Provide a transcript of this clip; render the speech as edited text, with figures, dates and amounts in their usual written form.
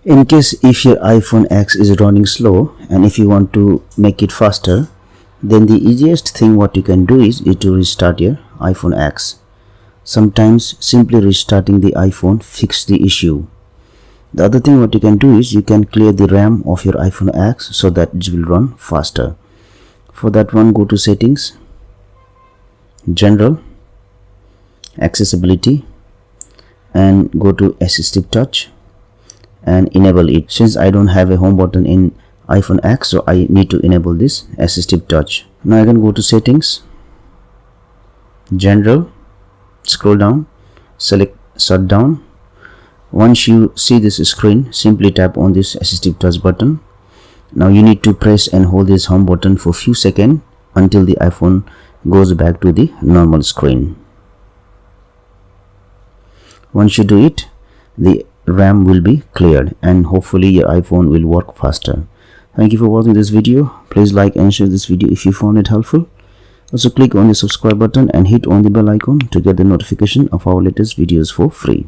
In case if your iPhone X is running slow and if you want to make it faster, then the easiest thing what you can do is to restart your iPhone X. Sometimes simply restarting the iPhone fix the issue. The other thing what you can do is you can clear the RAM of your iPhone X so that it will run faster. For that one, go to settings, general, accessibility, and go to assistive touch and enable it. Since I don't have a home button in iPhone X, so I need to enable this assistive touch. Now I can go to settings, general, scroll down, select shutdown. Once you see this screen, simply tap on this assistive touch button. Now you need to press and hold this home button for few seconds until the iPhone goes back to the normal screen. Once you do it, the RAM will be cleared and hopefully your iPhone will work faster. Thank you for watching this video. Please like and share this video if you found it helpful. Also click on the subscribe button and hit on the bell icon to get the notification of our latest videos for free.